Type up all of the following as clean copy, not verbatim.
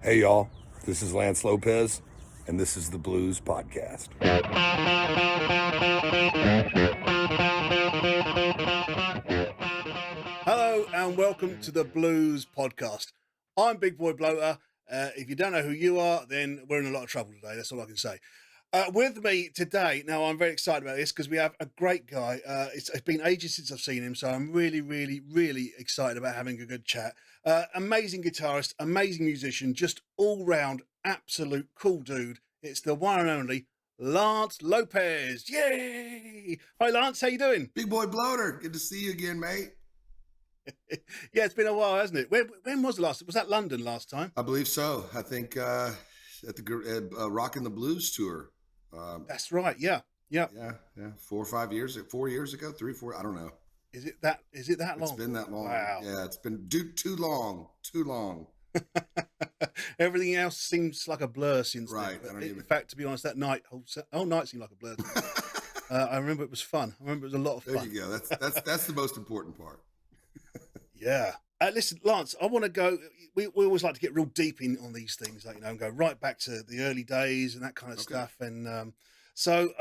Hey, y'all. This is Lance Lopez, and this is the Blues Podcast. Hello, and welcome to the Blues Podcast. I'm Big Boy Bloater. If you don't know who you are, then we're in a lot of trouble today. That's all I can say. With me today, now I'm very excited about this because we have a great guy. It's been ages since I've seen him, so I'm really excited about having a good chat. Amazing guitarist, amazing musician, just all round absolute cool dude. It's the one and only Lance Lopez. Yay! Hi, Lance. How you doing? Big Boy Bloater, good to see you again, mate. Yeah, it's been a while, hasn't it? When was the last? Was that London last time? I believe so. I think at the Rockin' the Blues tour. That's right. Yeah. Yeah. 4 years ago, 3, 4. I don't know. Is it that long? It's been that long. Wow. Yeah, it's been too long. Everything else seems like a blur since Right. then. In fact, to be honest, that night, whole night seemed like a blur. I remember it was fun. I remember it was a lot of fun. There you go. That's the most important part. Yeah. Listen, Lance, I want to go. We always like to get real deep in on these things, like, and go right back to the early days and that kind of stuff. And so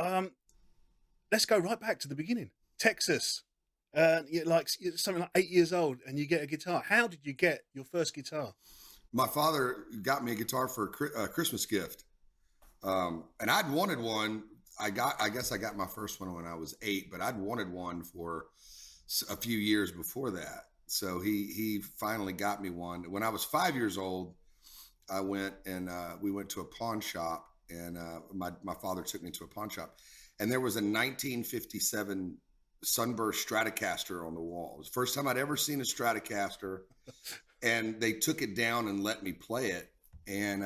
let's go right back to the beginning. Texas, you're something like 8 years old, and you get a guitar. How did you get your first guitar? My father got me a guitar for a Christmas gift, and I'd wanted one. I guess I got my first one when I was 8, but I'd wanted one for a few years before that. So he finally got me one. When I was 5 years old, I went and we went to a pawn shop, and my father took me to a pawn shop, and there was a 1957 Sunburst Stratocaster on the wall. It was the first time I'd ever seen a Stratocaster, and they took it down and let me play it, and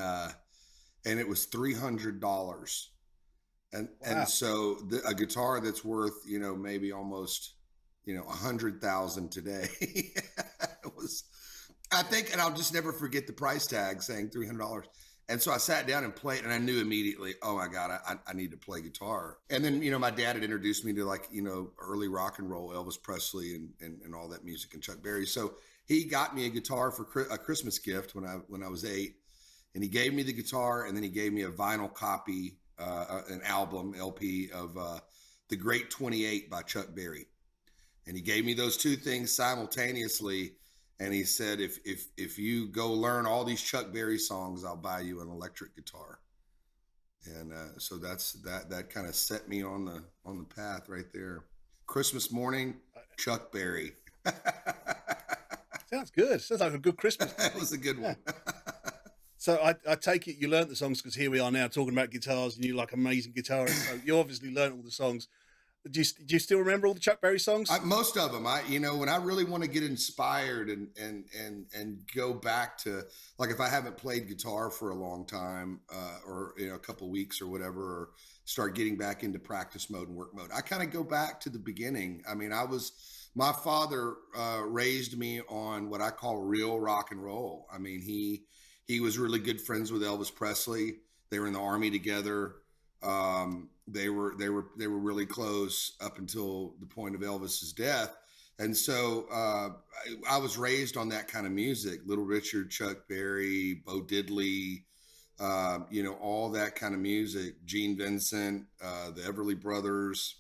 it was $300, and Wow. and so a guitar that's worth maybe almost 100,000 today. It was, I think, and I'll just never forget the price tag saying $300. And so I sat down and played, and I knew immediately, oh my God, I need to play guitar. And then, my dad had introduced me to early rock and roll, Elvis Presley and all that music, and Chuck Berry. So he got me a guitar for a Christmas gift when I was 8, and he gave me the guitar, and then he gave me a vinyl copy, an album LP of The Great 28 by Chuck Berry. And he gave me those two things simultaneously. And he said, if you go learn all these Chuck Berry songs, I'll buy you an electric guitar. And so that kind of set me on the path right there. Christmas morning, Chuck Berry. Sounds good. Sounds like a good Christmas. That was a good one. So I take it you learned the songs, because here we are now talking about guitars, and you like amazing guitarists. So you obviously learned all the songs. Do you still remember all the Chuck Berry songs? Most of them. When I really want to get inspired and go back to, like, if I haven't played guitar for a long time, or a couple weeks or whatever, or start getting back into practice mode and work mode, I kind of go back to the beginning. I mean, my father raised me on what I call real rock and roll. I mean, he was really good friends with Elvis Presley. They were in the Army together. They were really close up until the point of Elvis's death. And so I was raised on that kind of music: Little Richard, Chuck Berry, Bo Diddley, all that kind of music, Gene Vincent, the Everly Brothers,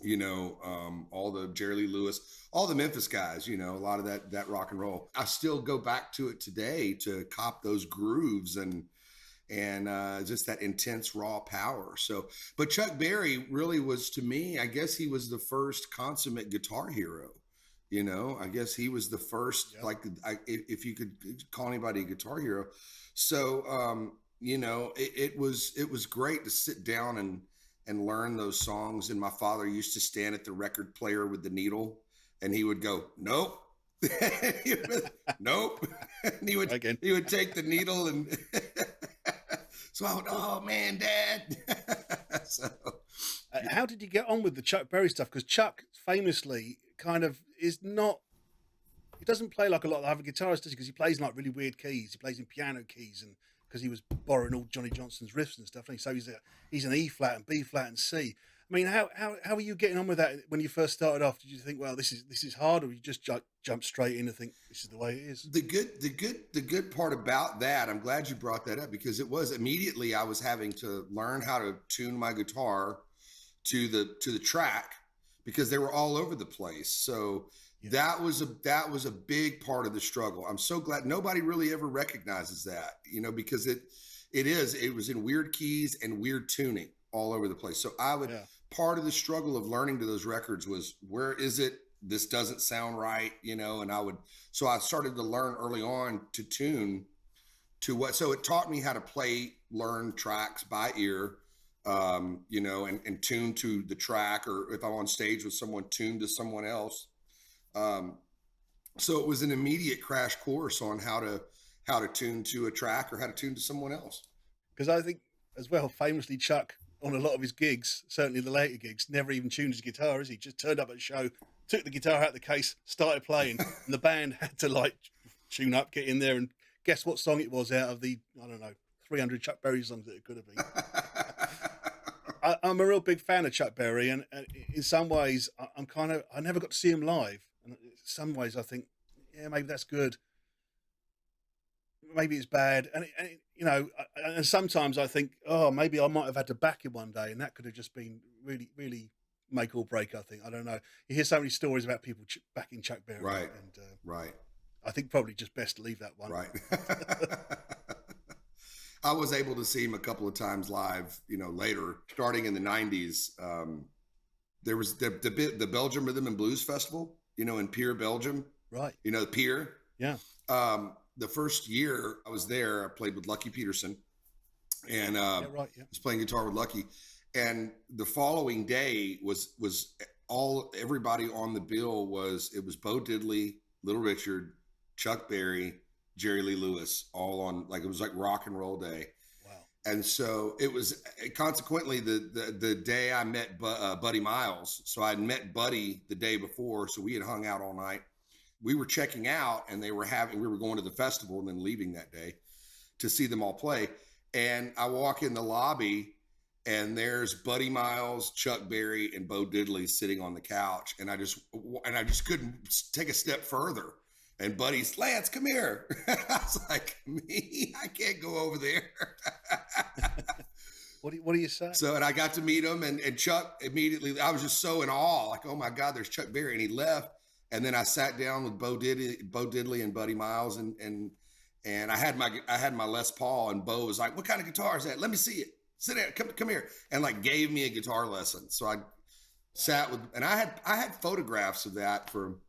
all the Jerry Lee Lewis, all the Memphis guys, a lot of that rock and roll. I still go back to it today to cop those grooves and just that intense raw power. So, but Chuck Berry really was, to me, I guess he was the first consummate guitar hero. I guess he was the first, if you could call anybody a guitar hero. So, it was great to sit down and learn those songs. And my father used to stand at the record player with the needle, and he would go, nope. Nope. And he would take the needle and so I went, oh man, Dad. So how did you get on with the Chuck Berry stuff? Because Chuck famously kind of is not, he doesn't play like a lot of other guitarists, does he? Because he plays in like really weird keys. He plays in piano keys, and because he was borrowing all Johnny Johnson's riffs and stuff. And so he's an E flat and B flat and C. I mean, how are you getting on with that when you first started off? Did you think, well, this is hard, or you just jump straight in and think this is the way it is? The good part about that, I'm glad you brought that up, because it was immediately I was having to learn how to tune my guitar to the track, because they were all over the place. So that was a big part of the struggle. I'm so glad nobody really ever recognizes that, because it was in weird keys and weird tuning all over the place. So part of the struggle of learning to those records was, where is it? This doesn't sound right, and so I started to learn early on to tune to so it taught me how to learn tracks by ear, and tune to the track, or if I'm on stage with someone, tune to someone else. So it was an immediate crash course on how to tune to a track or how to tune to someone else. Because I think as well, famously, Chuck, on a lot of his gigs, certainly the later gigs, never even tuned his guitar, as he just turned up at a show, took the guitar out of the case, started playing, and the band had to tune up, get in there, and guess what song it was out of the, I don't know, 300 Chuck Berry songs that it could have been. I'm a real big fan of Chuck Berry, and in some ways, I never got to see him live. And in some ways, I think, yeah, maybe that's good. Maybe it's bad. And sometimes I think, oh, maybe I might have had to back him one day, and that could have just been really, really make or break, I think. I don't know. You hear so many stories about people backing Chuck Berry. Right. And, right. I think probably just best to leave that one. Right. I was able to see him a couple of times live, later, starting in the 90s. There was the Belgium Rhythm and Blues Festival, in Pier, Belgium. Right. The Pier. Yeah. The first year I was there, I played with Lucky Peterson, and was playing guitar with Lucky. And the following day was everybody on the bill was Bo Diddley, Little Richard, Chuck Berry, Jerry Lee Lewis, all on, it was like rock and roll day. Wow. And so it was consequently the day I met Buddy Miles. So I'd met Buddy the day before. So we had hung out all night. We were checking out, and we were going to the festival and then leaving that day to see them all play. And I walk in the lobby, and there's Buddy Miles, Chuck Berry, and Bo Diddley sitting on the couch. And I just couldn't take a step further. And Buddy's, Lance, come here. I was like, me? I can't go over there. What do you say? So, and I got to meet him, and Chuck immediately, I was just so in awe, like, oh my God, there's Chuck Berry. And he left. And then I sat down with Bo Diddley and Buddy Miles, and I had my Les Paul, and Bo was like, what kind of guitar is that? Let me see it. Sit down, come here. And gave me a guitar lesson. So I sat with, and I had photographs of that for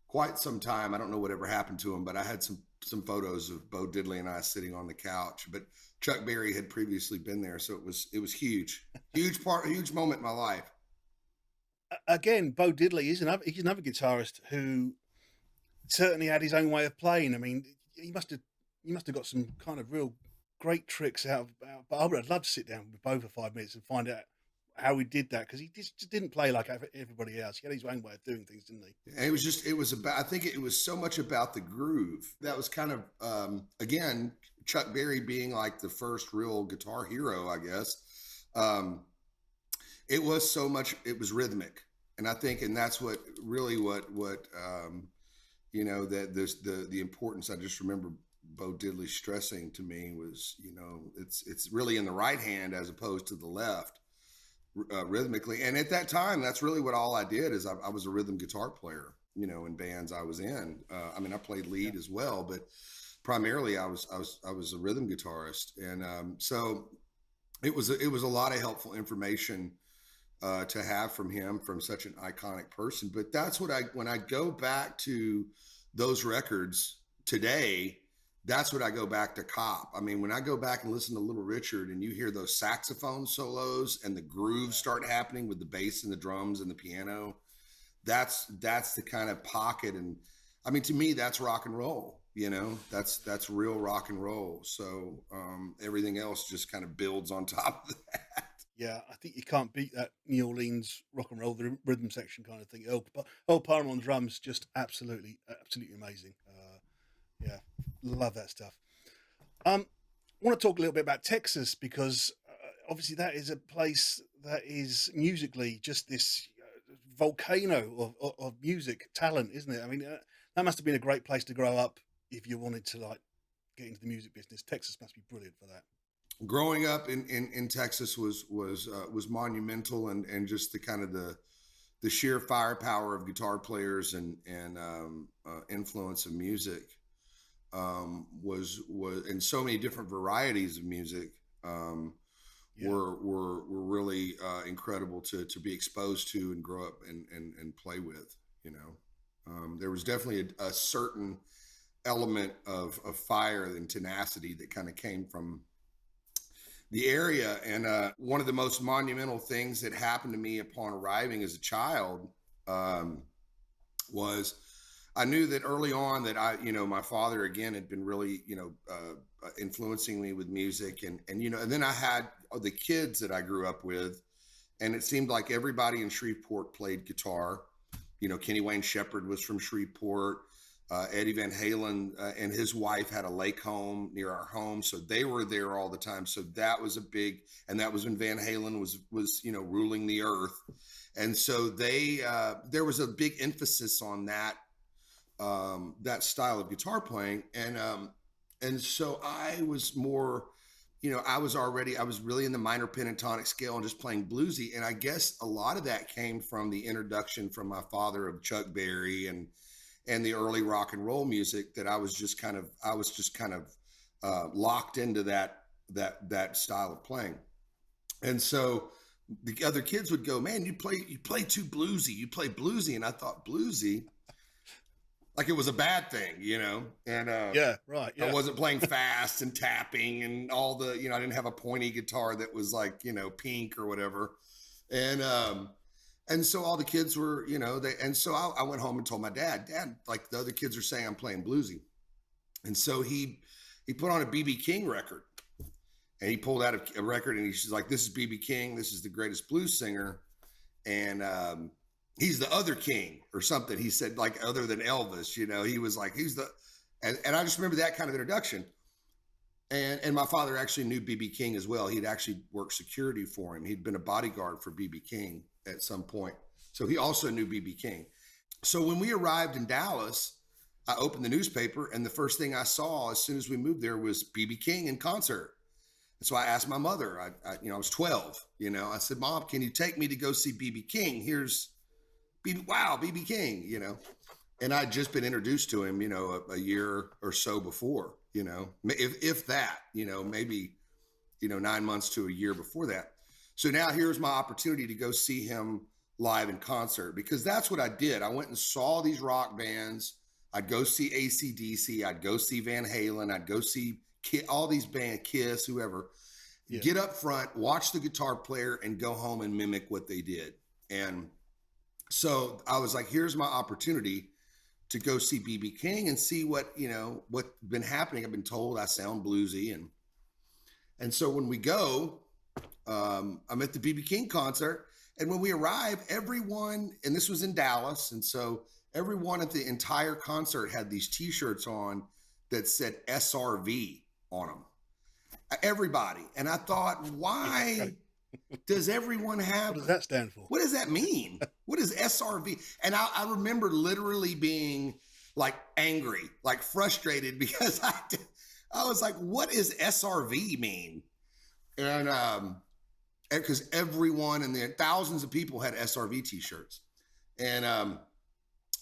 quite some time. I don't know whatever happened to them, but I had some photos of Bo Diddley and I sitting on the couch. But Chuck Berry had previously been there, so it was huge, huge moment in my life. Again, Bo Diddley he's another guitarist who certainly had his own way of playing. I mean, he must have got some kind of real great tricks out. But I would love to sit down with Bo for 5 minutes and find out how he did that, because he just didn't play like everybody else. He had his own way of doing things, didn't he? And I think it was so much about the groove. That was kind of, again, Chuck Berry being like the first real guitar hero, I guess. It was rhythmic. And I think, and that's what the importance, I just remember Bo Diddley stressing to me was, it's really in the right hand as opposed to the left. Rhythmically. And at that time, that's really what all I did is I was a rhythm guitar player, in bands I was in. I played lead as well, but primarily I was a rhythm guitarist. And so it was a lot of helpful information to have from him, from such an iconic person. But that's what when I go back to those records today, that's what I go back to cop. I mean, when I go back and listen to Little Richard and you hear those saxophone solos and the grooves start happening with the bass and the drums and the piano, that's the kind of pocket. And I mean, to me, that's rock and roll, that's real rock and roll. So everything else just kind of builds on top of that. Yeah, I think you can't beat that New Orleans rock and roll, the rhythm section kind of thing. Earl Palmer on drums, just absolutely amazing. Yeah, love that stuff. I want to talk a little bit about Texas, because obviously that is a place that is musically just this volcano of music talent, isn't it? I mean, that must have been a great place to grow up if you wanted to like get into the music business. Texas must be brilliant for that. Growing up in Texas was monumental, and just the kind of the sheer firepower of guitar players and influence of music was and so many different varieties of music were really incredible to be exposed to and grow up and play with. You know, there was definitely a certain element of fire and tenacity that kind of came from the area. And one of the most monumental things that happened to me upon arriving as a child was I knew that early on that my father again had been really, influencing me with music, and then I had the kids that I grew up with, and it seemed like everybody in Shreveport played guitar. Kenny Wayne Shepherd was from Shreveport. Eddie Van Halen and his wife had a lake home near our home, so they were there all the time. So that was and that was when Van Halen was ruling the earth, and so there was a big emphasis on that style of guitar playing, and so I was more, I was really in the minor pentatonic scale and just playing bluesy, and I guess a lot of that came from the introduction from my father of Chuck Berry and the early rock and roll music, that I was just kind of locked into that style of playing. And so the other kids would go, "Man, you play too bluesy. You play bluesy." And I thought, bluesy, like it was a bad thing, And Yeah, right. Yeah. I wasn't playing fast and tapping and all the, I didn't have a pointy guitar that was like, pink or whatever. And so all the kids were, and so I went home and told my dad, like the other kids are saying I'm playing bluesy. And so he put on a BB King record, and he pulled out a record, and he's like, "This is BB King. This is the greatest blues singer. And he's the other king," or something. He said, like, other than Elvis, he was like, and I just remember that kind of introduction. And my father actually knew BB King as well. He'd actually worked security for him. He'd been a bodyguard for BB King at some point. So he also knew BB King. So when we arrived in Dallas, I opened the newspaper, and the first thing I saw as soon as we moved there was BB King in concert. And so I asked my mother, I was 12, I said, "Mom, can you take me to go see BB King? Here's BB King, And I'd just been introduced to him, a year or so before, if that, maybe, 9 months to a year before that. So now here's my opportunity to go see him live in concert, because that's what I did. I went and saw these rock bands. I'd go see AC/DC. I'd go see Van Halen. I'd go see all these bands, Kiss, whoever. Yeah. Get up front, watch the guitar player, and go home and mimic what they did. And so I was like, here's my opportunity to go see BB King and see what's been happening. I've been told I sound bluesy. And so when we go, I'm at the BB King concert, and when we arrive, everyone, and this was in Dallas, and so everyone at the entire concert had these t-shirts on that said SRV on them. Everybody. And I thought, why does everyone have... What does that stand for? What does that mean? What is SRV? And I remember literally being like angry, like frustrated, because I was like, what does SRV mean? And because everyone and the thousands of people had SRV t-shirts. And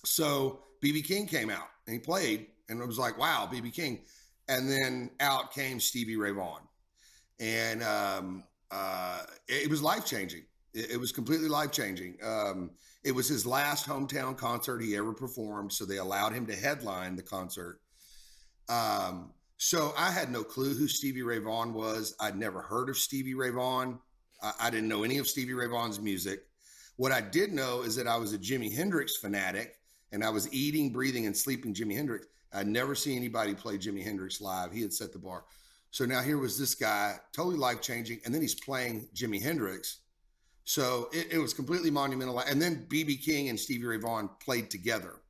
so BB King came out and he played, and it was like, wow, BB King. And then out came Stevie Ray Vaughan. And it was life-changing. It was completely life-changing. It was his last hometown concert he ever performed, so they allowed him to headline the concert. So I had no clue who Stevie Ray Vaughan was. I'd never heard of Stevie Ray Vaughan. I didn't know any of Stevie Ray Vaughan's music. What I did know is that I was a Jimi Hendrix fanatic, and I was eating, breathing, and sleeping Jimi Hendrix. I'd never seen anybody play Jimi Hendrix live. He had set the bar. So now here was this guy, totally life-changing, and then he's playing Jimi Hendrix. So it was completely monumental. And then BB King and Stevie Ray Vaughan played together.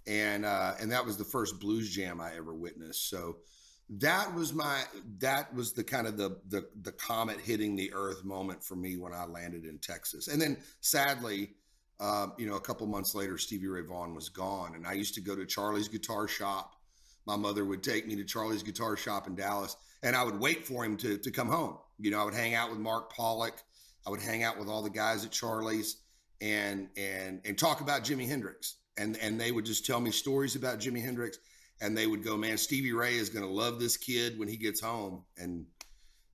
And that was the first blues jam I ever witnessed. So that was the kind of the comet hitting the earth moment for me when I landed in Texas. And then sadly, a couple months later, Stevie Ray Vaughan was gone. And I used to go to Charlie's guitar shop. My mother would take me to Charlie's guitar shop in Dallas, and I would wait for him to come home. I would hang out with Mark Pollock. I would hang out with all the guys at Charlie's and talk about Jimi Hendrix. And they would just tell me stories about Jimi Hendrix. And they would go, man, Stevie Ray is going to love this kid when he gets home. And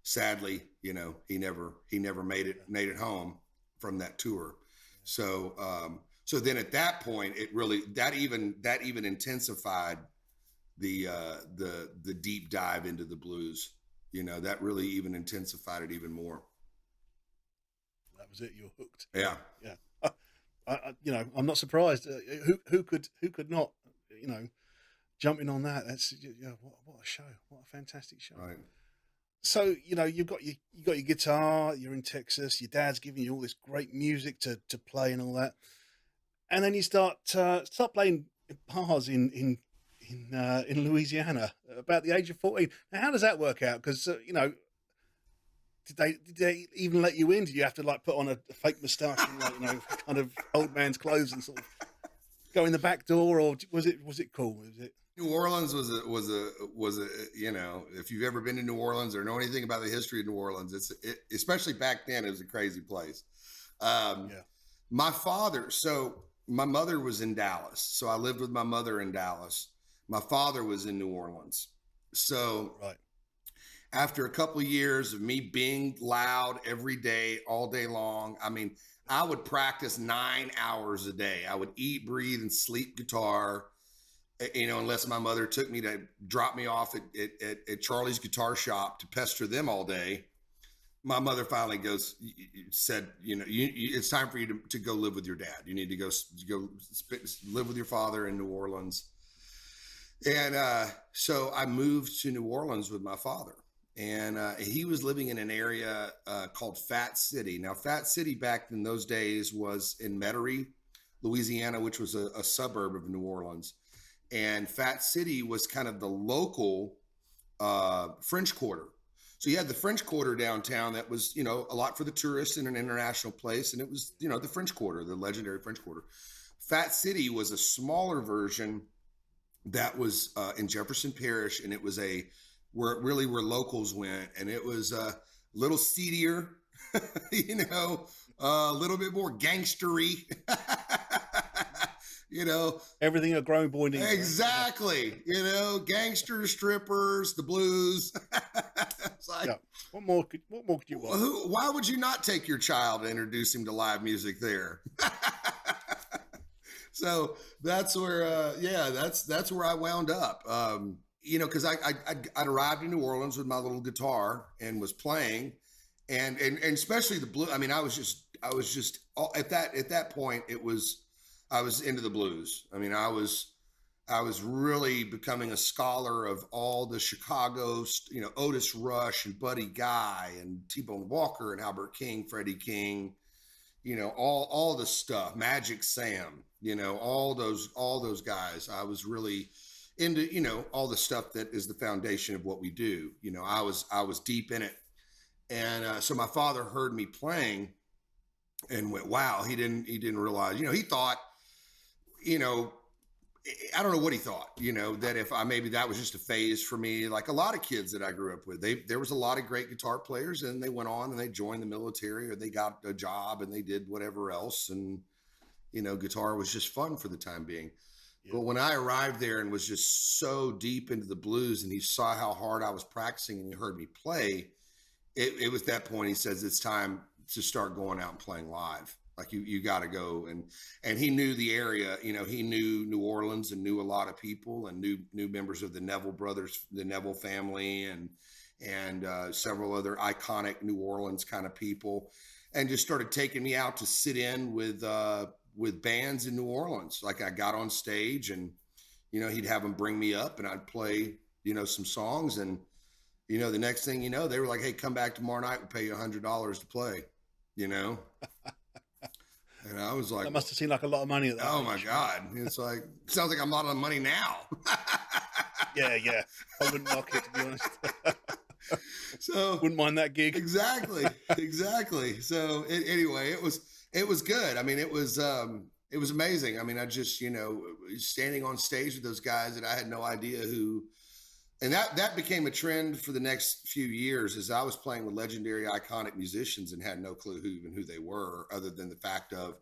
sadly, he never made it home from that tour. So then at that point, it really, that even intensified the deep dive into the blues. That really even intensified it even more. That was it. You're hooked. Yeah. Yeah. I'm not surprised. Who could not, jumping on that? That's what a show! What a fantastic show! Right. So you've got your guitar. You're in Texas. Your dad's giving you all this great music to play and all that, and then you start playing bars in Louisiana about the age of 14. Now, how does that work out? Because did they even let you in? Did you have to put on a fake moustache and kind of old man's clothes and sort of go in the back door, or was it cool? Was it? New Orleans was a if you've ever been to New Orleans or know anything about the history of New Orleans, especially back then, it was a crazy place. My mother was in Dallas, so I lived with my mother in Dallas. My father was in New Orleans. So right. After a couple of years of me being loud every day, all day long, I would practice 9 hours a day. I would eat, breathe, and sleep guitar, unless my mother took me to drop me off at Charlie's guitar shop to pester them all day. My mother finally said, it's time for you to go live with your dad. You need to go live with your father in New Orleans. And so I moved to New Orleans with my father. And he was living in an area called Fat City. Now, Fat City back in those days was in Metairie, Louisiana, which was a suburb of New Orleans. And Fat City was kind of the local French Quarter. So you had the French Quarter downtown that was, a lot for the tourists and an international place. And it was, the French Quarter, the legendary French Quarter. Fat City was a smaller version that was in Jefferson Parish, and it was where locals went, and it was a little seedier, a little bit more gangstery, everything a growing boy needs. Exactly, gangsters, strippers, the blues. It's like, yeah. What more could you want? Why would you not take your child and introduce him to live music there? So that's where, that's where I wound up. Because I'd arrived in New Orleans with my little guitar and was playing, and especially the blues. I was just at that point, I was into the blues. I was really becoming a scholar of all the Chicago, Otis Rush and Buddy Guy and T-Bone Walker and Albert King, Freddie King, all the stuff, Magic Sam, all those guys. I was really into, all the stuff that is the foundation of what we do. I was deep in it. And so my father heard me playing and went, wow, he didn't realize, he thought, I don't know what he thought, that maybe that was just a phase for me. Like a lot of kids that I grew up with, there was a lot of great guitar players, and they went on and they joined the military, or they got a job and they did whatever else. And, guitar was just fun for the time being. Yeah. But when I arrived there and was just so deep into the blues, and he saw how hard I was practicing and he heard me play, it was that point he says, it's time to start going out and playing live. Like you got to go. And he knew the area, he knew New Orleans and knew a lot of people and knew members of the Neville brothers, the Neville family, and several other iconic New Orleans kind of people, and just started taking me out to sit in with bands in New Orleans. Like I got on stage and, he'd have them bring me up and I'd play, some songs. And, the next thing they were like, hey, come back tomorrow night. We'll pay you $100 to play, And I was like, that must have seemed like a lot of money at that oh age. My God. It's like, sounds like I'm a lot of money now. Yeah. I wouldn't knock it, to be honest. So Wouldn't mind that gig. exactly. So anyway, it was good. I mean, it was amazing. I mean, I just, standing on stage with those guys that I had no idea who, and that became a trend for the next few years as I was playing with legendary, iconic musicians and had no clue who they were, other than the fact of,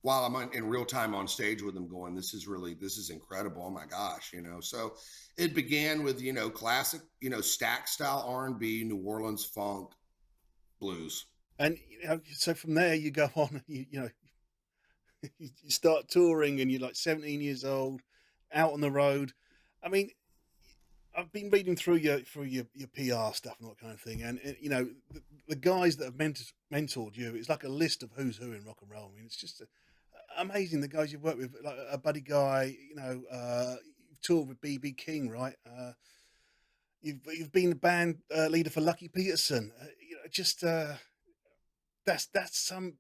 while I'm in real time on stage with them going, this is incredible. Oh my gosh, So it began with, classic, stack style R&B, New Orleans funk, blues. And, so from there you go on, you start touring and you're like 17 years old, out on the road. I mean, I've been reading through your PR stuff and that kind of thing. And the guys that have mentored you, it's like a list of who's who in rock and roll. I mean, it's just amazing, the guys you've worked with, like a Buddy Guy. You've toured with BB King, right? You've been the band leader for Lucky Peterson. That's some.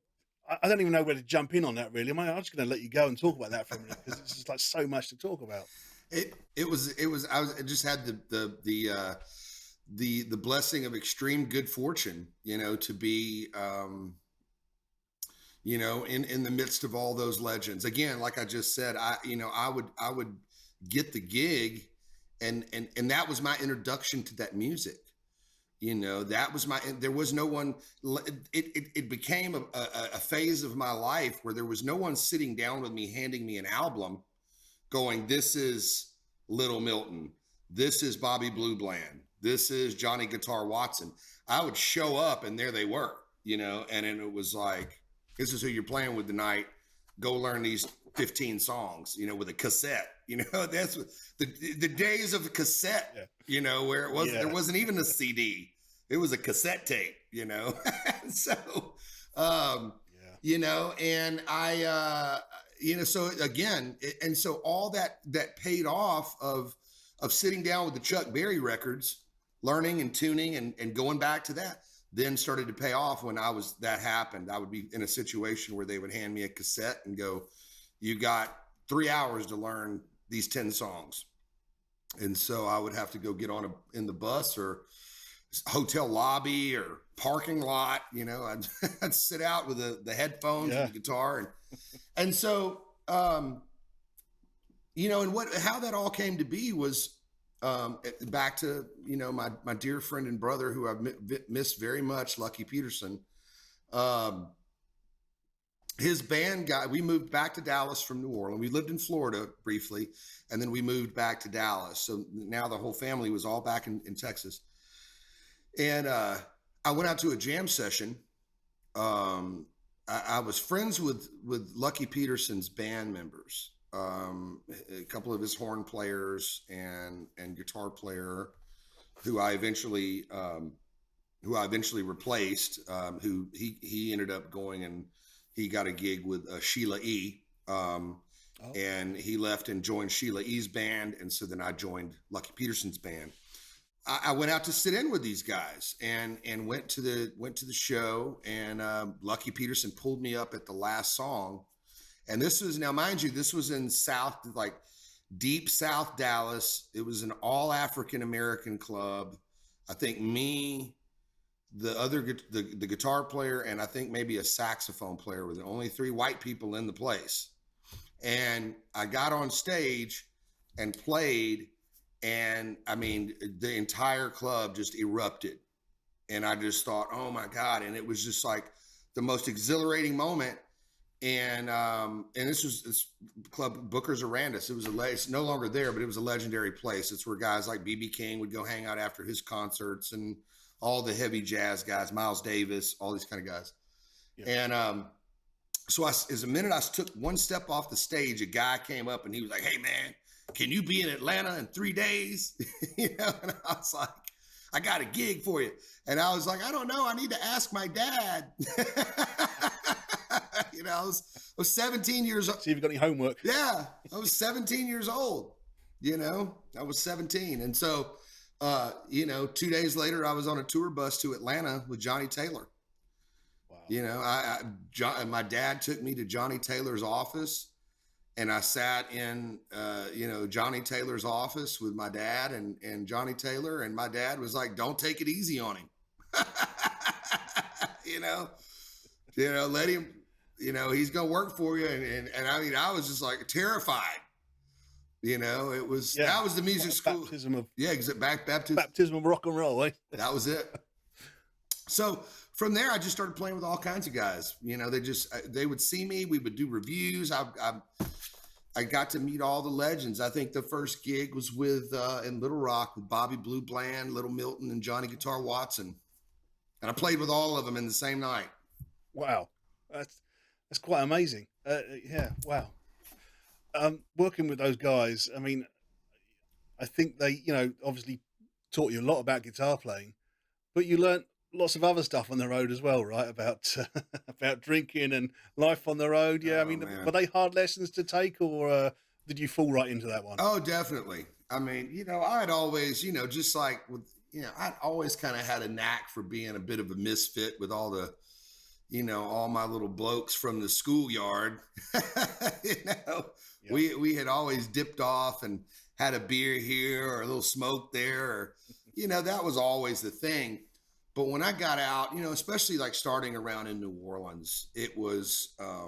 I don't even know where to jump in on that, really. I'm just going to let you go and talk about that for a minute, because it's just like so much to talk about. I just had the blessing of extreme good fortune, to be, in the midst of all those legends. Again, like I just said, I would get the gig, and that was my introduction to that music. That was there was no one, it became a phase of my life where there was no one sitting down with me, handing me an album going, this is Little Milton, this is Bobby Blue Bland, this is Johnny Guitar Watson. I would show up and there they were, and then it was like, this is who you're playing with tonight. Go learn these 15 songs, with a cassette. That's what, the days of the cassette, where there wasn't even a CD. It was a cassette tape, So, and I, so again, and so all that paid off of sitting down with the Chuck Berry records, learning and tuning and going back to that, then started to pay off when that happened. I would be in a situation where they would hand me a cassette and go, you got 3 hours to learn these 10 songs. And so I would have to go get in the bus or hotel lobby or parking lot, I'd sit out with the headphones and the guitar. And so, and how that all came to be was, back to, my dear friend and brother who I've missed very much, Lucky Peterson. His band we moved back to Dallas from New Orleans. We lived in Florida briefly, and then we moved back to Dallas. So now the whole family was all back in Texas. And I went out to a jam session. I was friends with Lucky Peterson's band members. A couple of his horn players and guitar player who I eventually replaced, who he ended up going and he got a gig with Sheila E. And he left and joined Sheila E.'s band. And so then I joined Lucky Peterson's band. I went out to sit in with these guys and went to the show, and Lucky Peterson pulled me up at the last song. And this was, now mind you, this was in deep South Dallas. It was an all African American club. I think me, the guitar player, and I think maybe a saxophone player, were the only 3 white people in the place. And I got on stage and played, and I mean, the entire club just erupted. And I just thought, oh my God. And it was just like the most exhilarating moment. And this club Booker's Arandis. It's no longer there, but it was a legendary place. It's where guys like BB King would go hang out after his concerts, and all the heavy jazz guys, Miles Davis, all these kind of guys. Yeah. And so as a minute I took one step off the stage, a guy came up and he was like, "Hey man, can you be in Atlanta in 3 days?" And I was like, "I got a gig for you." And I was like, "I don't know. I need to ask my dad." I was 17 years old. See if you've got any homework. Yeah, I was 17 years old. I was 17. And so, 2 days later, I was on a tour bus to Atlanta with Johnny Taylor. Wow. My dad took me to Johnny Taylor's office, and I sat in, Johnny Taylor's office with my dad and Johnny Taylor, and my dad was like, "Don't take it easy on him." you know, let him, he's going to work for you. And I mean, I was just like terrified, it was, that was the music school. Baptism of, baptism of rock and roll. Eh? That was it. So from there, I just started playing with all kinds of guys. They would see me, we would do reviews. I got to meet all the legends. I think the first gig was with, in Little Rock with Bobby Blue Bland, Little Milton, and Johnny Guitar Watson. And I played with all of them in the same night. Wow. That's quite amazing. Yeah. Wow. Working with those guys, I mean, I think they, obviously taught you a lot about guitar playing, but you learnt lots of other stuff on the road as well, right? About about drinking and life on the road. Yeah, I mean, man. Were they hard lessons to take, or did you fall right into that one? Oh, definitely. I mean, I'd always, just like with, I'd always kind of had a knack for being a bit of a misfit with all the, all my little blokes from the schoolyard. We had always dipped off and had a beer here or a little smoke there, or, that was always the thing. But when I got out, especially like starting around in New Orleans, it was, I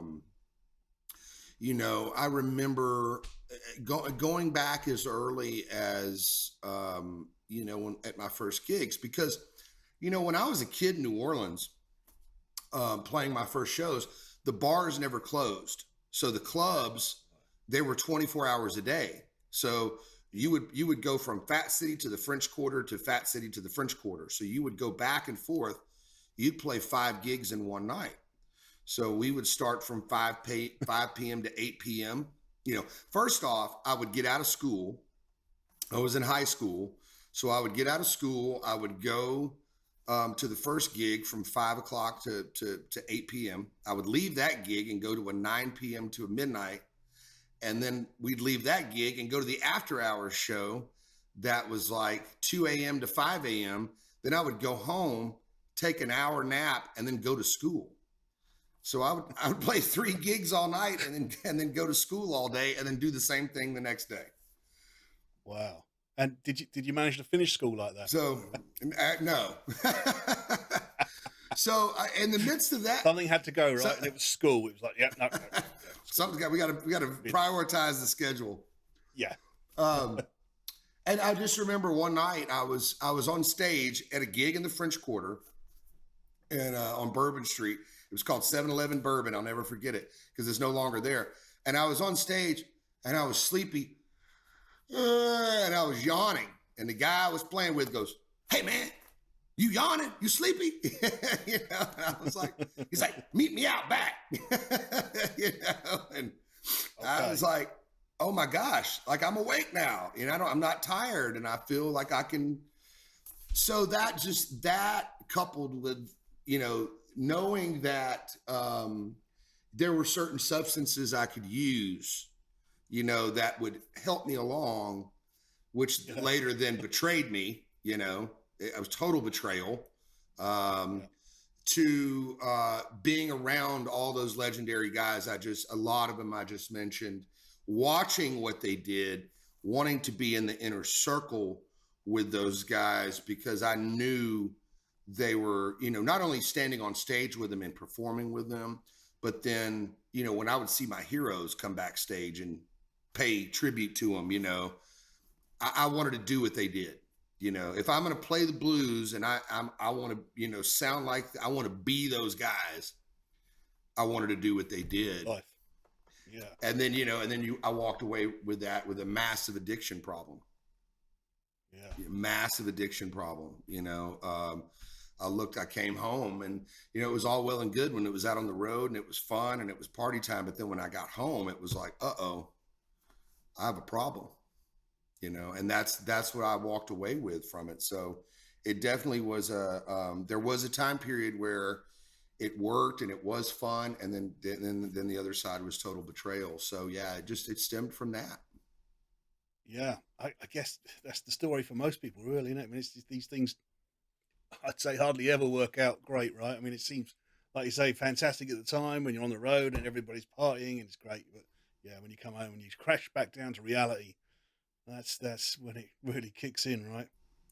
remember going back as early as, at my first gigs, because, when I was a kid in New Orleans, playing my first shows, the bars never closed. So the clubs, they were 24 hours a day. So you would go from Fat City to the French Quarter to Fat City to the French Quarter. So you would go back and forth. You'd play 5 gigs in one night. So we would start from 5 p.m. to 8 p.m. First off, I would get out of school. I was in high school. So I would get out of school. I would go to the first gig from 5 o'clock to 8 p.m. I would leave that gig and go to a 9 p.m. to a midnight. And then we'd leave that gig and go to the after hours show that was like 2 a.m. to 5 a.m. Then I would go home, take an hour nap, and then go to school. So I would play 3 gigs all night and then go to school all day and then do the same thing the next day. Wow. And did you manage to finish school like that? So no. So in the midst of that, something had to go, right? And it was school. It was like, yeah, no. Something we got to prioritize the schedule. Yeah. And I just remember one night I was on stage at a gig in the French Quarter, and on Bourbon Street. It was called 7-Eleven Bourbon. I'll never forget it because it's no longer there. And I was on stage and I was sleepy, and I was yawning. And the guy I was playing with goes, "Hey man, you yawning? You sleepy?" And I was like, he's like, "Meet me out back." And okay. I was like, oh my gosh, like I'm awake now. I'm not tired, and I feel like I can. So that coupled with, knowing that there were certain substances I could use, that would help me along, which later then betrayed me, it was total betrayal, to being around all those legendary guys. A lot of them I just mentioned, watching what they did, wanting to be in the inner circle with those guys, because I knew they were, not only standing on stage with them and performing with them, but then, when I would see my heroes come backstage and pay tribute to them, I wanted to do what they did. If I'm going to play the blues and I want to, sound like, I want to be those guys, I wanted to do what they did. Life. Yeah. And then, I walked away with that with a massive addiction problem. Yeah. Massive addiction problem. I came home and, it was all well and good when it was out on the road and it was fun and it was party time. But then when I got home, it was like, uh-oh, I have a problem, and that's what I walked away with from it. So it definitely was there was a time period where it worked and it was fun. And then the other side was total betrayal. So yeah, it stemmed from that. Yeah. I guess that's the story for most people, really, isn't it? I mean, it's just these things, I'd say, hardly ever work out great, right? I mean, it seems, like you say, fantastic at the time when you're on the road and everybody's partying and it's great. But Yeah, when you come home and you crash back down to reality, that's when it really kicks in, right?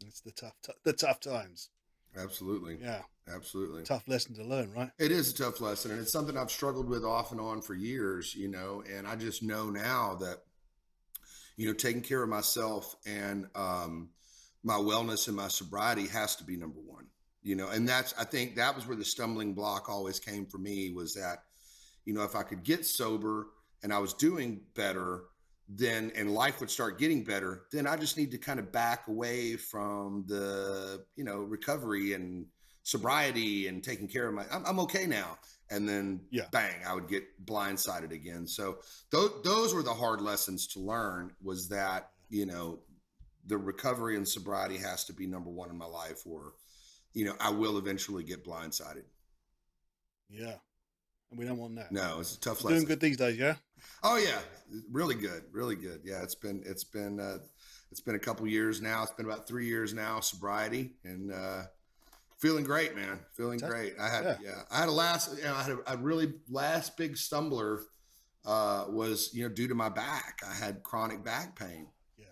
It's the tough times. Absolutely. Yeah, Absolutely. tough lesson to learn, right? It is a tough lesson, and it's something I've struggled with off and on for years, and I just know now that, taking care of myself and my wellness and my sobriety has to be number one, and I think that was where the stumbling block always came for me, was that, if I could get sober and I was doing better, then, and life would start getting better, then I just need to kind of back away from the, recovery and sobriety and taking care of I'm okay now. And then bang, I would get blindsided again. So those were the hard lessons to learn, was that, the recovery and sobriety has to be number one in my life, or, I will eventually get blindsided. Yeah. And we don't want that. No, it's a tough You're lesson. doing good these days, yeah? Oh yeah. Really good. Really good. Yeah. It's been a couple years now. It's been about 3 years now, sobriety, and, feeling great, man. Feeling great. I had a really last big stumbler, was, due to my back. I had chronic back pain. Yeah.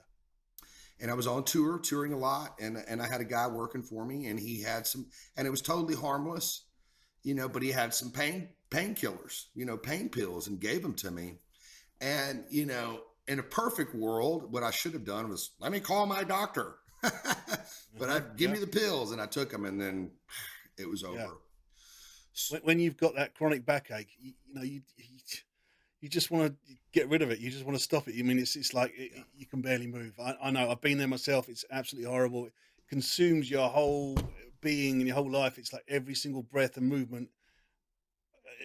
And I was on touring a lot, and I had a guy working for me, and he had some, and it was totally harmless, but he had some painkillers, pain pills, and gave them to me. And, in a perfect world, what I should have done was, let me call my doctor. But I'd give me the pills, and I took them, and then it was over. Yeah. When you've got that chronic backache, you just want to get rid of it. You just want to stop it. I mean, it's like you can barely move. I know. I've been there myself. It's absolutely horrible. It consumes your whole being and your whole life. It's like every single breath and movement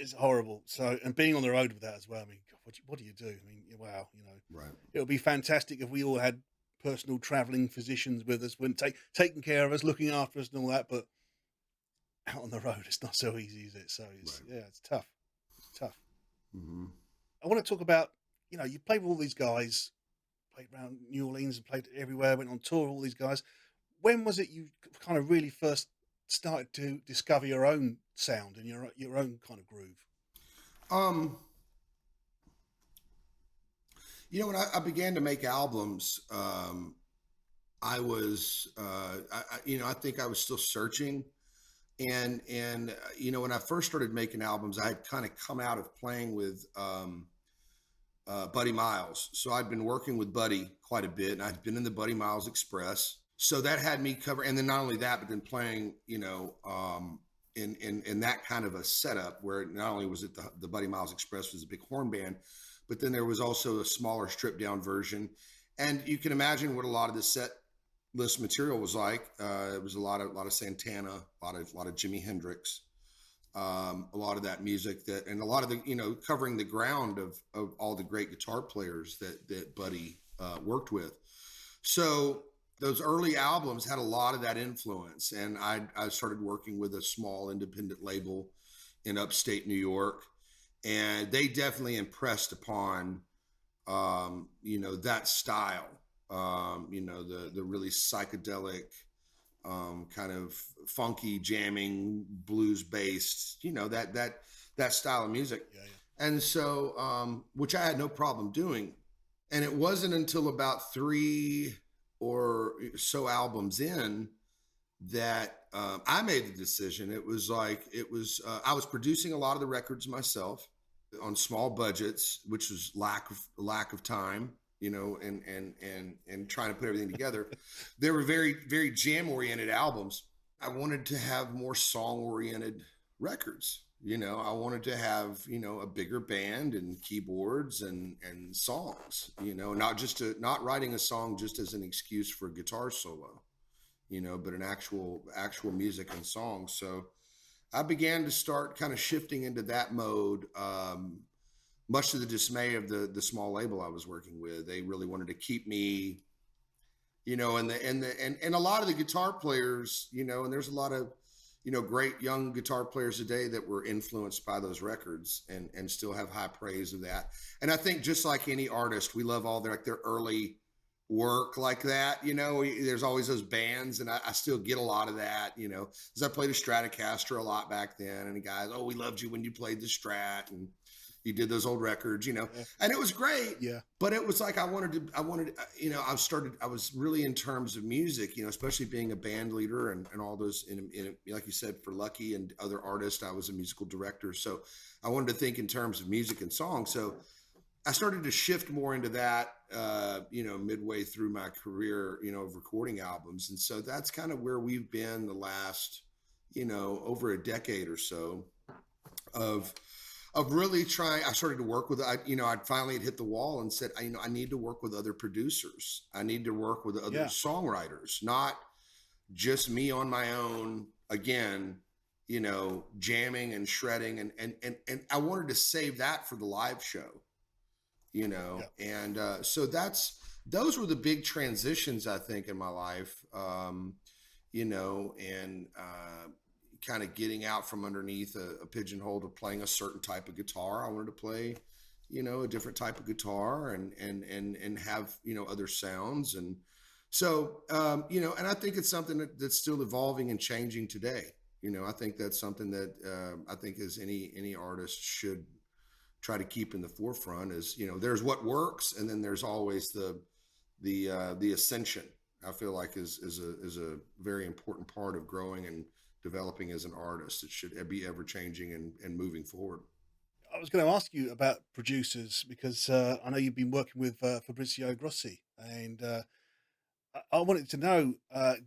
is horrible. So, and being on the road with that as well. I mean, God, what do you do? I mean, wow. Right. It would be fantastic if we all had personal traveling physicians with us, when taking care of us, looking after us and all that, but out on the road, it's not so easy, is it? So it's tough. Mm-hmm. I want to talk about, you played with all these guys, played around New Orleans and played everywhere, went on tour with all these guys. When was it you kind of really first started to discover your own sound and your own kind of groove? When I began to make albums, I was, I think I was still searching, and when I first started making albums, I had kind of come out of playing with Buddy Miles. So I'd been working with Buddy quite a bit, and I'd been in the Buddy Miles Express. So that had me cover, and then not only that, but then playing, in that kind of a setup where not only was it the Buddy Miles Express was a big horn band, but then there was also a smaller stripped down version. And you can imagine what a lot of the set list material was like. It was a lot of Santana, a lot of Jimi Hendrix, a lot of that music and a lot of the, covering the ground of all the great guitar players that Buddy worked with. So those early albums had a lot of that influence. And I started working with a small independent label in upstate New York. And they definitely impressed upon, that style, the really psychedelic, kind of funky jamming, blues based, that style of music. Yeah. And so, which I had no problem doing. And it wasn't until about 3 or so albums in that I made the decision. It was I was producing a lot of the records myself on small budgets, which was lack of time, and trying to put everything together. They were very, very jam oriented albums. I wanted to have more song oriented records. I wanted to have, a bigger band and keyboards and songs, not writing a song just as an excuse for a guitar solo, but an actual music and songs. So I began to start kind of shifting into that mode, much to the dismay of the small label I was working with. They really wanted to keep me, and a lot of the guitar players, and there's a lot of, great young guitar players today that were influenced by those records and still have high praise of that. And I think just like any artist, we love all their early work like that. There's always those bands, and I still get a lot of that, because I played a Stratocaster a lot back then, and the guys, oh, we loved you when you played the Strat. And you did those old records, you know, and it was great. Yeah. But it was like, I wanted, you know, I was really in terms of music, you know, especially being a band leader and all those like you said, for Lucky and other artists, I was a musical director. So I wanted to think in terms of music and song. So I started to shift more into that, you know, midway through my career, you know, of recording albums. And so that's kind of where we've been the last, you know, over a decade or so of really trying. I started to work with, you know, I'd finally hit the wall and said, you know, I need to work with other producers. I need to work with other songwriters, not just me on my own, again, you know, jamming and shredding. And I wanted to save that for the live show, you know? And so those were the big transitions, I think, in my life, you know, and kind of getting out from underneath a pigeonhole to playing a certain type of guitar. I wanted to play, you know, a different type of guitar and have, you know, other sounds. And so, you know, and I think it's something that's still evolving and changing today. You know, I think that's something that I think as any artist should try to keep in the forefront is, you know, there's what works, and then there's always the ascension. I feel like is a very important part of growing and developing as an artist. It should be ever changing and moving forward. I was going to ask you about producers because I know you've been working with Fabrizio Grossi, and I wanted to know,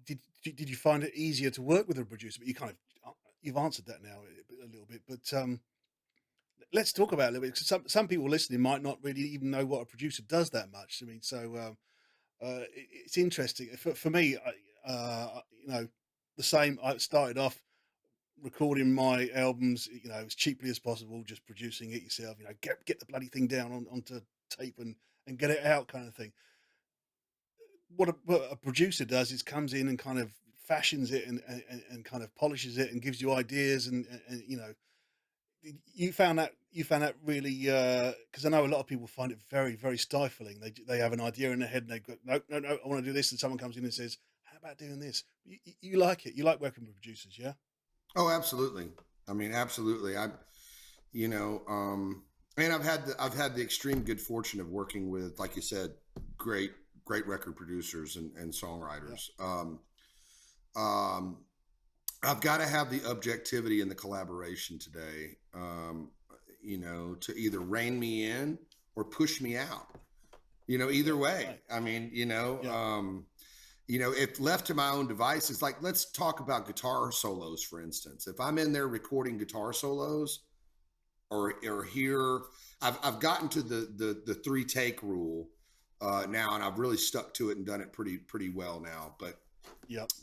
did you find it easier to work with a producer? But you've answered that now a little bit, but let's talk about it a little bit, because some people listening might not really even know what a producer does that much. I mean, so it's interesting for me. You know, the same. I started off recording my albums, you know, as cheaply as possible, just producing it yourself. You know, get the bloody thing down onto tape and get it out, kind of thing. What a producer does is comes in and kind of fashions it and kind of polishes it and gives you ideas and you know, you found that really, because I know a lot of people find it very, very stifling. They have an idea in their head and they go, no, I want to do this, and someone comes in and says, how about doing this? You like it? You like working with producers, yeah? Oh, absolutely. I mean, absolutely. You know, and I've had the extreme good fortune of working with, like you said, great record producers and songwriters. I've got to have the objectivity and the collaboration today, you know, to either rein me in or push me out, you know, either way. Right. I mean, you know, you know, if left to my own devices, like let's talk about guitar solos, for instance. If I'm in there recording guitar solos or here, I've gotten to the 3-take rule now, and I've really stuck to it and done it pretty well now. But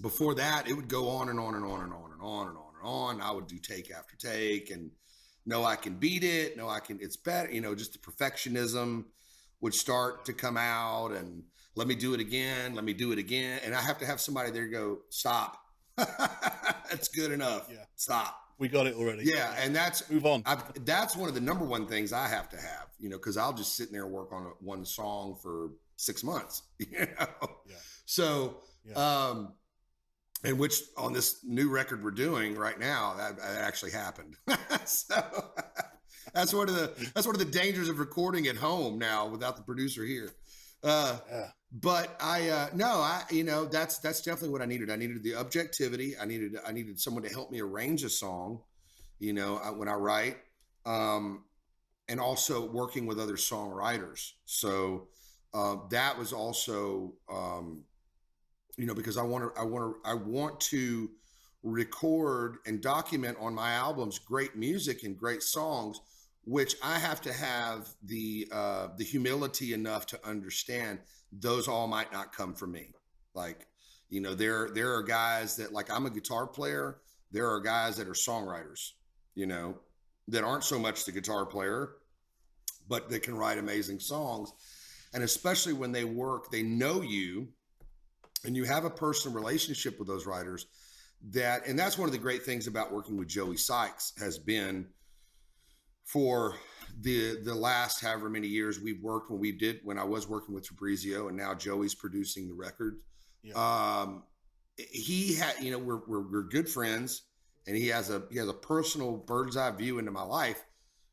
before that, it would go on and on and on and on and on and on and on. I would do take after take, and no, I can beat it. No, I can. It's better. You know, just the perfectionism would start to come out, and let me do it again. Let me do it again. And I have to have somebody there go, stop. That's good enough. Yeah. Stop. We got it already. Yeah. And that's, move on. That's one of the number one things I have to have, you know, because I'll just sit in there and work on one song for 6 months, you know? Yeah. So, and which on this new record we're doing right now, that actually happened. So that's one of the dangers of recording at home now without the producer here. But you know, that's definitely what I needed. I needed the objectivity. I needed someone to help me arrange a song, you know, when I write, and also working with other songwriters. So, that was also, you know, because I want to record and document on my albums great music and great songs, which I have to have the humility enough to understand those all might not come from me. Like, you know, there are guys that, like, I'm a guitar player. There are guys that are songwriters, you know, that aren't so much the guitar player, but they can write amazing songs. And especially when they work, they know you, and you have a personal relationship with those writers. And that's one of the great things about working with Joey Sykes has been for the last however many years we've worked, when I was working with Fabrizio, and now Joey's producing the record. Yeah. He had, you know, we're good friends, and he has a personal bird's eye view into my life,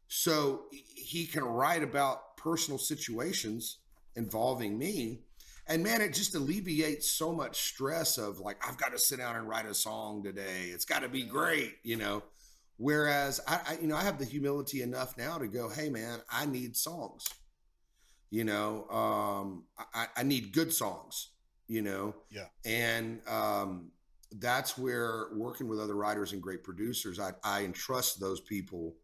So he can write about personal situations involving me. And man, it just alleviates so much stress of like, I've got to sit down and write a song today. It's got to be great, you know? Whereas I have the humility enough now to go, hey man, I need songs, you know, I need good songs, you know? Yeah. And, that's where working with other writers and great producers, I entrust those people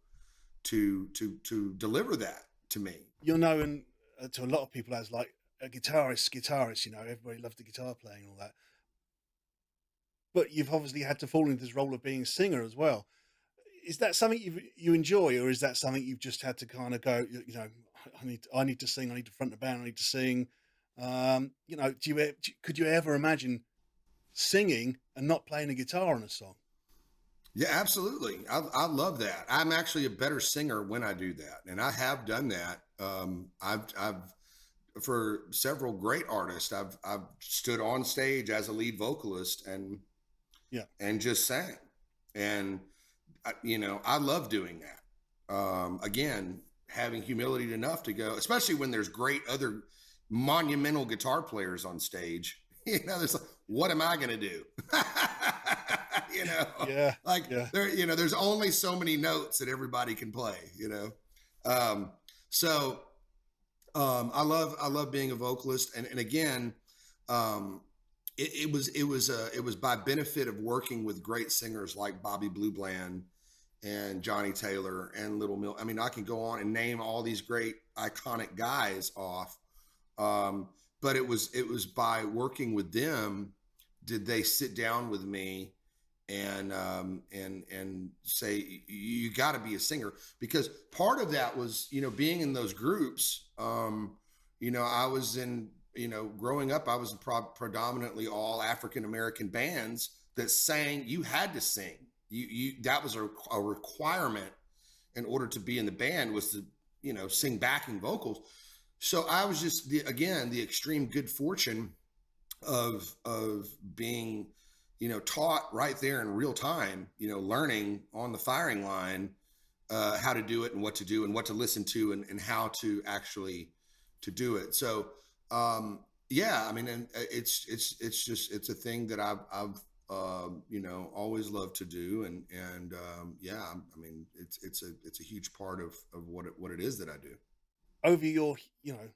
to deliver that to me. You're known to a lot of people as like a guitarist, you know, everybody loves the guitar playing and all that. But you've obviously had to fall into this role of being a singer as well. Is that something you enjoy, or is that something you've just had to kind of go, you know, I need to sing, I need to front the band, I need to sing. You know, could you ever imagine singing and not playing a guitar on a song? Yeah, absolutely. I love that. I'm actually a better singer when I do that, and I have done that. I've for several great artists, I've stood on stage as a lead vocalist and just sang, and you know, I love doing that. Again, having humility enough to go, especially when there's great other monumental guitar players on stage. You know, there's like, what am I going to do? You know, there, you know, there's only so many notes that everybody can play, you know? I love being a vocalist. And again, it was by benefit of working with great singers like Bobby Blue Bland and Johnny Taylor and Little Mill. I mean, I can go on and name all these great iconic guys off. But it was by working with them, did they sit down with me and say, you got to be a singer? Because part of that was, you know, being in those groups. You know, I was in, you know, growing up, I was in predominantly all African-American bands that sang. You had to sing. That was a requirement in order to be in the band, was to, you know, sing backing vocals. So I was just the extreme good fortune of being, you know, taught right there in real time, you know, learning on the firing line, how to do it and what to do and what to listen to and how to actually to do it. So, yeah, I mean, and it's a thing that I've you know, always loved to do. And yeah, I mean, it's a huge part of what it is that I do. Over your, you know,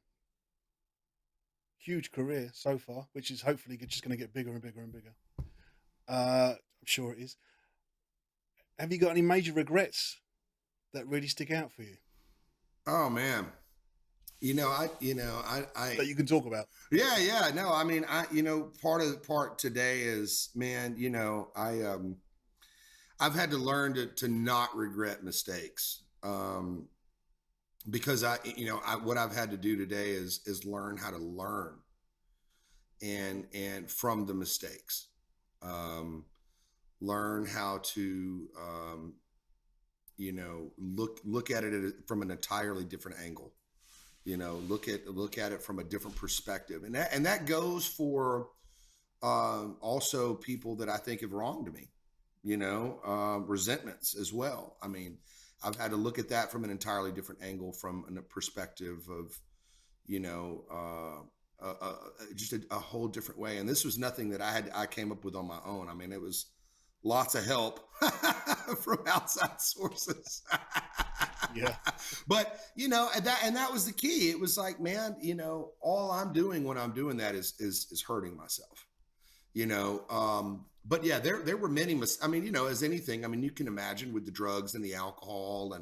huge career so far, which is hopefully just going to get bigger and bigger and bigger. I'm sure it is. Have you got any major regrets that really stick out for you? Oh man, I that you can talk about. Yeah. No, I mean, part today is, man, you know, I've had to learn to not regret mistakes. Because what I've had to do today is learn how to learn and from the mistakes, learn how to, you know, look at it from an entirely different angle, you know, look at it from a different perspective. And that goes for, also people that I think have wronged me, you know, resentments as well. I mean, I've had to look at that from an entirely different angle, from a perspective of, you know, just a whole different way. And this was nothing that I came up with on my own. I mean, it was lots of help from outside sources. Yeah. But, you know, and that was the key. It was like, man, you know, all I'm doing when I'm doing that is hurting myself, you know? But yeah, there were many, I mean, you know, as anything, I mean, you can imagine with the drugs and the alcohol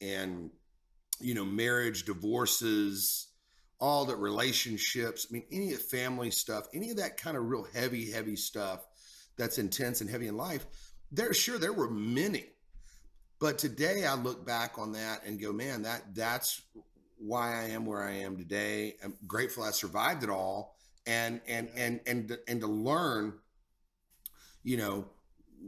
and, you know, marriage, divorces, all the relationships. I mean, any of the family stuff, any of that kind of real heavy stuff that's intense and heavy in life. There were many, but today I look back on that and go, man, that's why I am where I am today. I'm grateful I survived it all, and to learn, you know,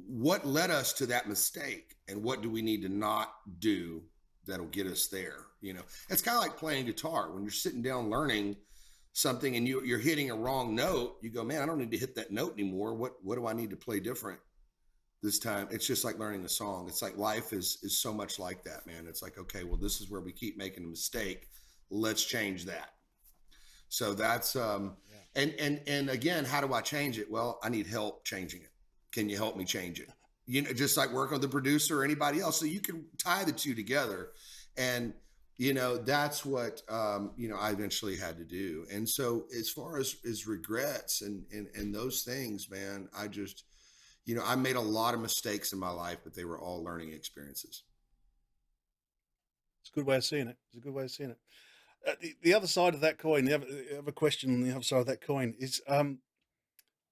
what led us to that mistake and what do we need to not do that'll get us there. You know, it's kind of like playing guitar. When you're sitting down learning something and you're hitting a wrong note, you go, man, I don't need to hit that note anymore. What do I need to play different this time. It's just like learning a song. It's like life is so much like that, man. It's like, okay, well, this is where we keep making a mistake. Let's change that. So that's and again, how do I change it? Well, I need help changing it. Can you help me change it? You know, just like working with the producer or anybody else. So you can tie the two together. And you know, that's what you know, I eventually had to do. And so as far as regrets and those things, man, I just, you know, I made a lot of mistakes in my life, but they were all learning experiences. It's a good way of seeing it. It's a good way of seeing it. The other side of that coin, the other question on the other side of that coin is,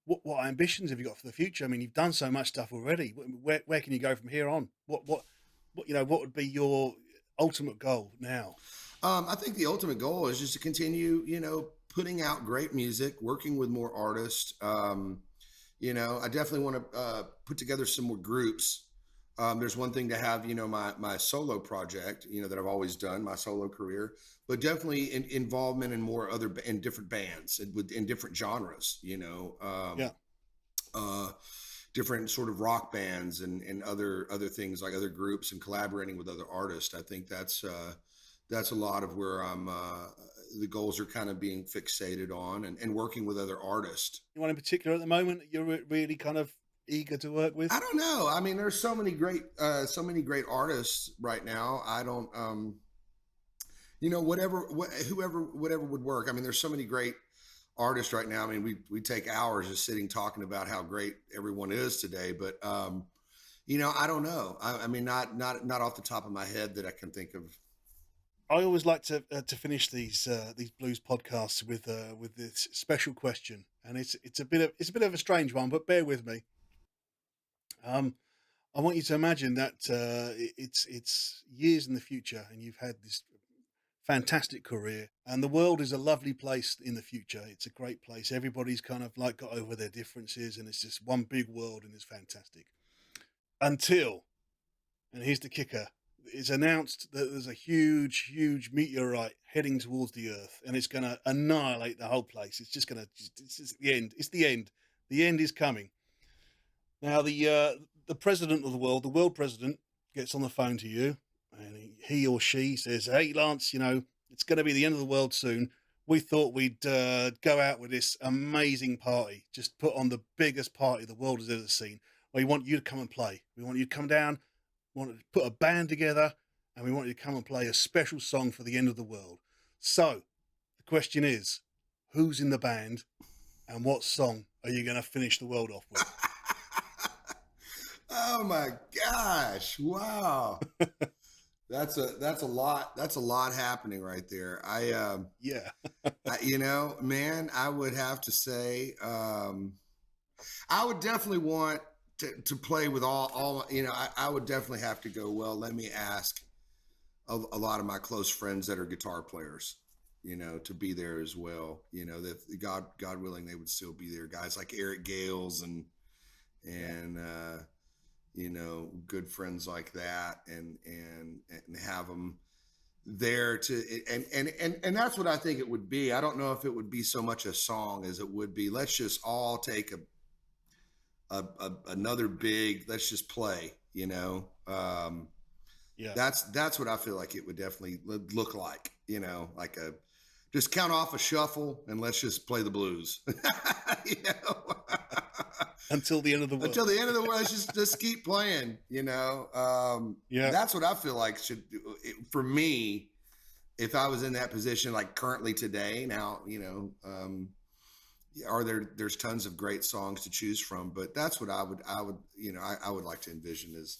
what ambitions have you got for the future? I mean, you've done so much stuff already. Where can you go from here on? What you know, what would be your ultimate goal now? I think the ultimate goal is just to continue, you know, putting out great music, working with more artists. You know, I definitely want to put together some more groups. There's one thing to have, you know, my solo project, you know, that I've always done, my solo career, but definitely involvement in more other in different bands and in different genres, you know, different sort of rock bands and other things like other groups and collaborating with other artists. I think that's a lot of where I'm. The goals are kind of being fixated on and working with other artists. Anyone in particular at the moment that you're really kind of eager to work with? I don't know. I mean, there's so many great artists right now. I don't, you know, whatever would work. I mean, there's so many great artists right now. I mean, we take hours just sitting talking about how great everyone is today, but you know, I don't know. I mean, not off the top of my head that I can think of. I always like to finish these blues podcasts with this special question, and it's a bit of a strange one, but bear with me. I want you to imagine that it's years in the future, and you've had this fantastic career, and the world is a lovely place in the future. It's a great place. Everybody's kind of like got over their differences, and it's just one big world, and it's fantastic. Until, and here's the kicker, it's announced that there's a huge meteorite heading towards the Earth, and it's going to annihilate the whole place. It's just the end. It's the end. The end is coming. Now, the president of the world president, gets on the phone to you, and he or she says, "Hey, Lance, you know, it's going to be the end of the world soon. We thought we'd go out with this amazing party, just put on the biggest party the world has ever seen. We want you to come and play. We want you to come down. We want to put a band together, and we want you to come and play a special song for the end of the world." So, the question is, who's in the band, and what song are you going to finish the world off with? Oh my gosh! Wow, that's a lot happening right there. Yeah. You know, man, I would have to say, I would definitely want to play with all. You know, I would definitely have to go. Well, let me ask a lot of my close friends that are guitar players, you know, to be there as well. You know, that God willing, they would still be there. Guys like Eric Gales and you know, good friends like that, and have them there to, and that's what I think it would be. I don't know if it would be so much a song as it would be, let's just all take another big, let's just play, you know. Yeah, that's what I feel like it would definitely look like, you know, like just count off a shuffle and let's just play the blues. You know. until the end of the world. Until the end of the world, just keep playing, you know. Yeah, that's what I feel like should, for me, if I was in that position, like currently today. Now, you know, there's tons of great songs to choose from, but that's what I would, you know, I would like to envision is,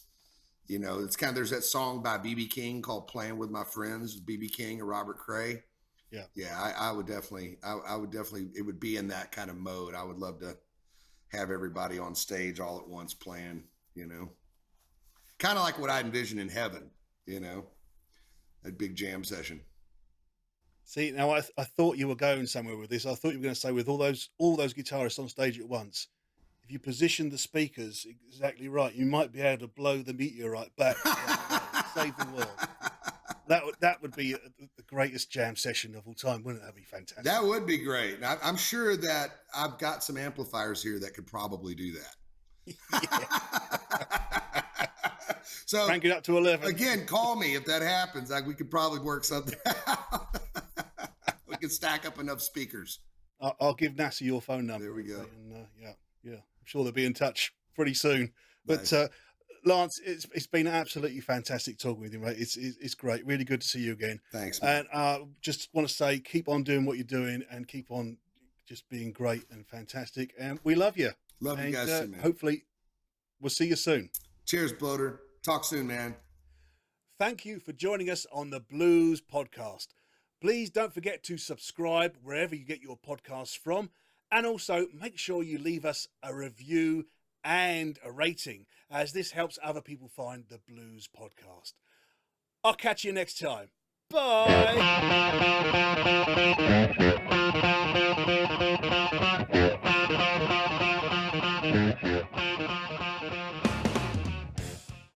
you know, it's kind of, there's that song by BB King called "Playing with My Friends," BB King and Robert Cray. Yeah, I would definitely, it would be in that kind of mode. I would love to have everybody on stage all at once playing, you know, kind of like what I envision in heaven, you know, a big jam session. See, now I thought you were going somewhere with this. I thought you were going to say with all those guitarists on stage at once, if you position the speakers exactly right, you might be able to blow the meteorite back, save the world. That would be the greatest jam session of all time, wouldn't it? That'd be fantastic. That would be great. I'm sure that I've got some amplifiers here that could probably do that. So crank it up to 11. Again, call me if that happens. Like we could probably work something out. We could stack up enough speakers. I'll give NASA your phone number. There we go. And, yeah. I'm sure they'll be in touch pretty soon. Nice. But Lance, it's been absolutely fantastic talking with you, mate. It's great. Really good to see you again. Thanks, man. And just want to say, keep on doing what you're doing and keep on just being great and fantastic. And we love you. Love you guys too, man. Hopefully, we'll see you soon. Cheers, Bloater. Talk soon, man. Thank you for joining us on the Blues Podcast. Please don't forget to subscribe wherever you get your podcasts from. And also make sure you leave us a review and a rating, as this helps other people find the Blues Podcast. I'll catch you next time. Bye.